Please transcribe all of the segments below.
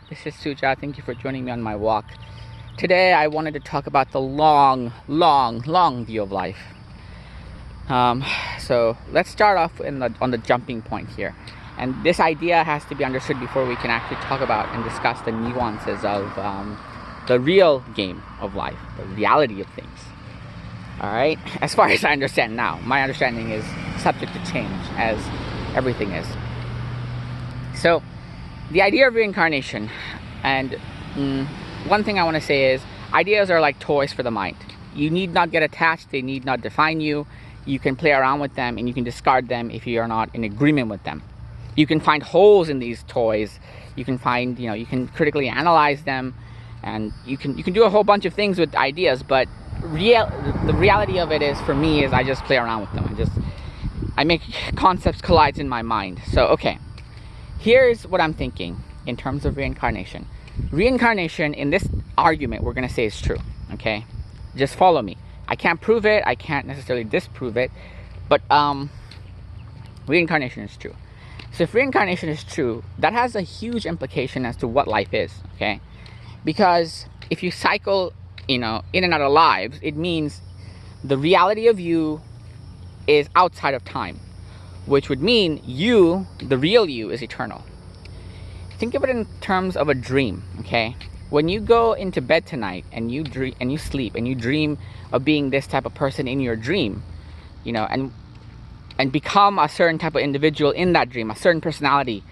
This is Suja. Thank you for joining me on my walk. Today I wanted to talk about the long view of life. So let's start off on the jumping point here. And this idea has to be understood before we can actually talk about and discuss the nuances of the real game of life, the reality of things. Alright? As far as I understand now. My understanding is subject to change, as everything is. So, the idea of reincarnation, and one thing I want to say is, ideas are like toys for the mind. You need not get attached, they need not define you. You can play around with them and you can discard them if you are not in agreement with them. You can find holes in these toys, you can find, you can critically analyze them, and you can do a whole bunch of things with ideas, but the reality of it is, for me, is I just play around with them. I make concepts collide in my mind. So, okay. Here's what I'm thinking in terms of reincarnation. Reincarnation, in this argument, we're going to say is true, okay? Just follow me. I can't prove it, I can't necessarily disprove it, but reincarnation is true. So if reincarnation is true, that has a huge implication as to what life is, okay? Because if you cycle, in and out of lives, it means the reality of you is outside of time, which would mean you, the real you, is eternal. Think of it in terms of a dream, okay? When you go into bed tonight and you dream and you sleep and you dream of being this type of person in your dream, and become a certain type of individual in that dream, a certain personality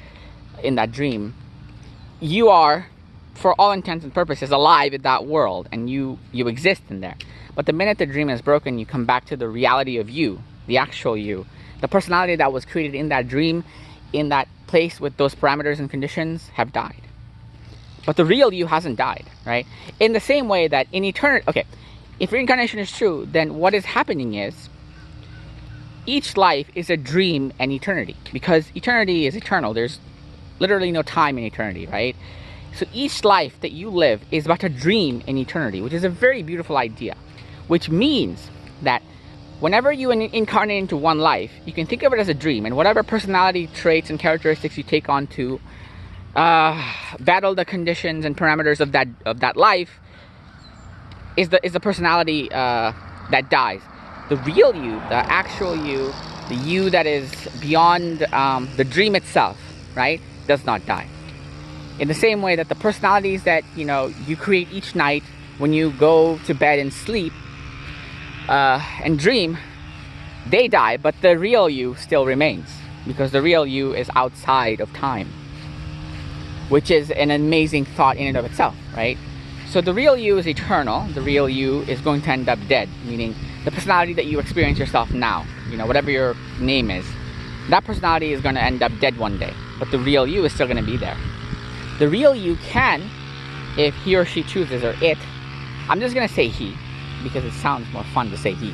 in that dream, you are, for all intents and purposes, alive in that world, and you exist in there. But the minute the dream is broken, you come back to the reality of you, the actual you. The personality that was created in that dream, in that place with those parameters and conditions, have died. But the real you hasn't died, right? In the same way that in eternity, okay, if reincarnation is true, then what is happening is each life is a dream and eternity, because eternity is eternal. There's literally no time in eternity, right? So each life that you live is but a dream in eternity, which is a very beautiful idea, which means that whenever you incarnate into one life, you can think of it as a dream, and whatever personality traits and characteristics you take on to battle the conditions and parameters of that life is the personality that dies. The real you, the actual you, the you that is beyond the dream itself, right, does not die. In the same way that the personalities that you create each night when you go to bed and sleep and dream, they die, but the real you still remains, because the real you is outside of time, which is an amazing thought in and of itself, right? So the real you is eternal. The real you is going to end up dead, meaning the personality that you experience yourself now, whatever your name is, that personality is going to end up dead one day, but the real you is still going to be there. The real you can, if he or she chooses, or it, I'm just going to say he, because it sounds more fun to say he.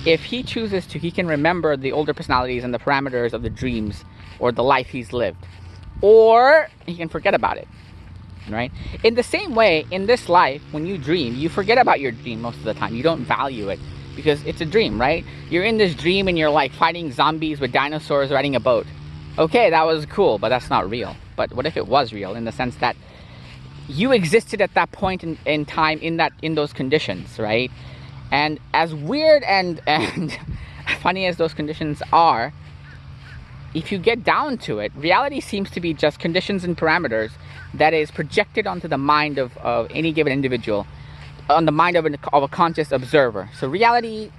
If he chooses to, he can remember the older personalities and the parameters of the dreams or the life he's lived. Or he can forget about it, right? In the same way, in this life, when you dream, you forget about your dream most of the time. You don't value it because it's a dream, right? You're in this dream and you're like fighting zombies with dinosaurs riding a boat. Okay, that was cool, but that's not real. But what if it was real, in the sense that you existed at that point in time in those conditions, right? And as weird and funny as those conditions are, if you get down to it, reality seems to be just conditions and parameters that is projected onto the mind of any given individual, on the mind of a conscious observer. So reality,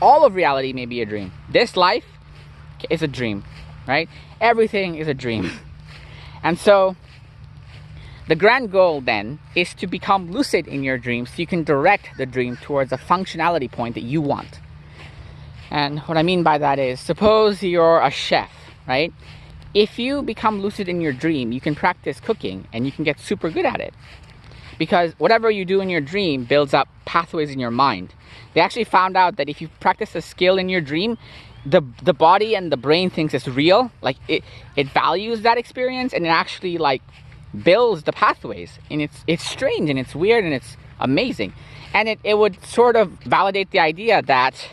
all of reality may be a dream. This life is a dream, right? Everything is a dream. And so the grand goal then is to become lucid in your dream, so you can direct the dream towards a functionality point that you want. And what I mean by that is, suppose you're a chef, right? If you become lucid in your dream, you can practice cooking and you can get super good at it. Because whatever you do in your dream builds up pathways in your mind. They actually found out that if you practice a skill in your dream, the body and the brain thinks it's real. Like it values that experience, and it actually like builds the pathways. And it's strange and it's weird and it's amazing. And it would sort of validate the idea that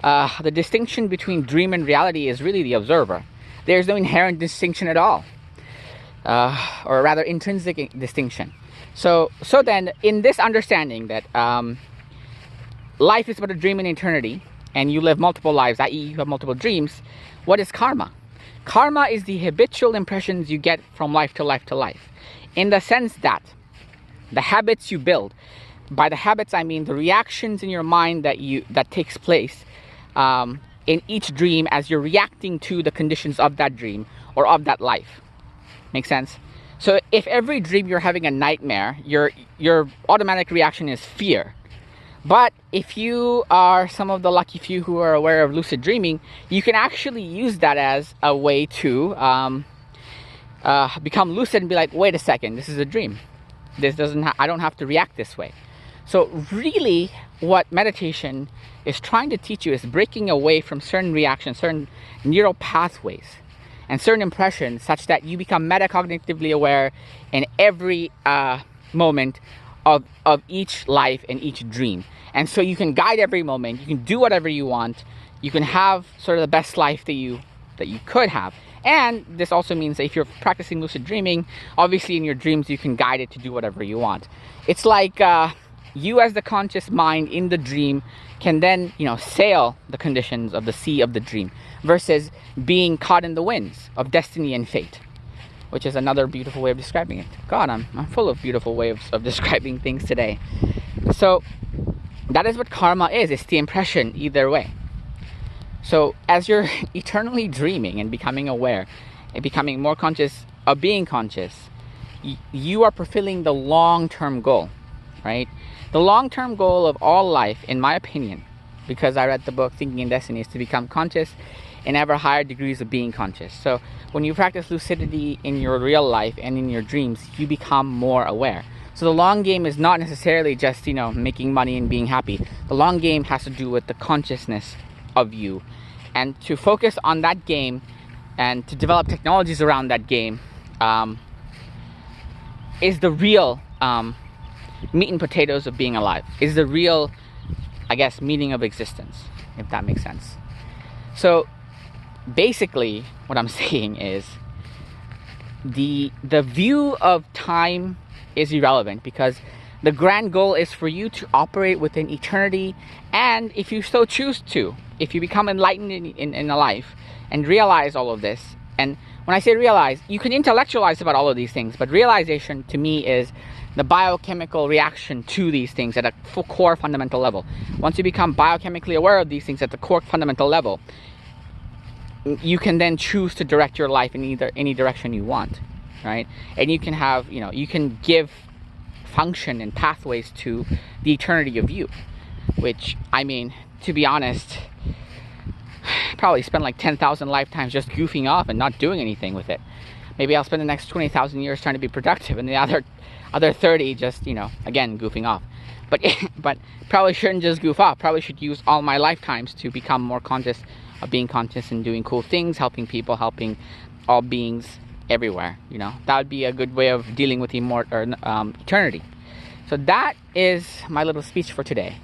the distinction between dream and reality is really the observer. There's no inherent distinction at all. or rather intrinsic distinction. So then, in this understanding that life is but a dream in eternity, and you live multiple lives, i.e., you have multiple dreams, what is karma? Karma is the habitual impressions you get from life to life to life, in the sense that the habits you build. By the habits, I mean the reactions in your mind that takes place in each dream as you're reacting to the conditions of that dream or of that life. Make sense? So if every dream you're having a nightmare, your automatic reaction is fear. But if you are some of the lucky few who are aware of lucid dreaming, you can actually use that as a way to become lucid and be like, wait a second, this is a dream. I don't have to react this way. So really, what meditation is trying to teach you is breaking away from certain reactions, certain neural pathways, and certain impressions, such that you become metacognitively aware in every moment of each life and each dream. And so you can guide every moment, you can do whatever you want, you can have sort of the best life that you could have. And this also means that if you're practicing lucid dreaming, obviously in your dreams you can guide it to do whatever you want. It's like you as the conscious mind in the dream can then, sail the conditions of the sea of the dream, versus being caught in the winds of destiny and fate, which is another beautiful way of describing it. God, I'm full of beautiful ways of describing things today. So that is what karma is. It's the impression either way. So as you're eternally dreaming and becoming aware and becoming more conscious of being conscious, you are fulfilling the long-term goal, right? The long-term goal of all life, in my opinion, because I read the book Thinking in Destiny, is to become conscious in ever higher degrees of being conscious. So when you practice lucidity in your real life and in your dreams, you become more aware. So the long game is not necessarily just, making money and being happy. The long game has to do with the consciousness of you. And to focus on that game and to develop technologies around that game is the real meat and potatoes of being alive. Is the real, meaning of existence, if that makes sense. So basically what I'm saying is the view of time is irrelevant, because the grand goal is for you to operate within eternity. And if you so choose to, if you become enlightened in a life and realize all of this, and when I say realize, you can intellectualize about all of these things, but realization to me is the biochemical reaction to these things at a core fundamental level. Once you become biochemically aware of these things at the core fundamental level, you can then choose to direct your life in any direction you want, right? And you can have, you can give function and pathways to the eternity of you, which, to be honest, probably spend like 10,000 lifetimes just goofing off and not doing anything with it. Maybe I'll spend the next 20,000 years trying to be productive, and the other 30 just, again, goofing off. But probably shouldn't just goof off. Probably should use all my lifetimes to become more conscious of being conscious and doing cool things, helping people, helping all beings everywhere. That would be a good way of dealing with eternity. So that is my little speech for today.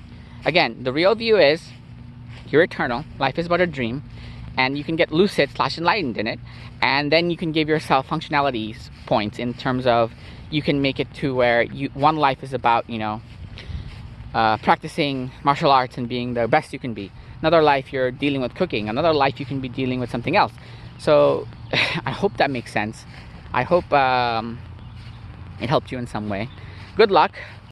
Again, the real view is you're eternal. Life is but a dream, and you can get lucid / enlightened in it, and then you can give yourself functionalities points in terms of you can make it to where one life is about practicing martial arts and being the best you can be. Another life you're dealing with cooking. Another life you can be dealing with something else. So I hope that makes sense. I hope it helped you in some way. Good luck.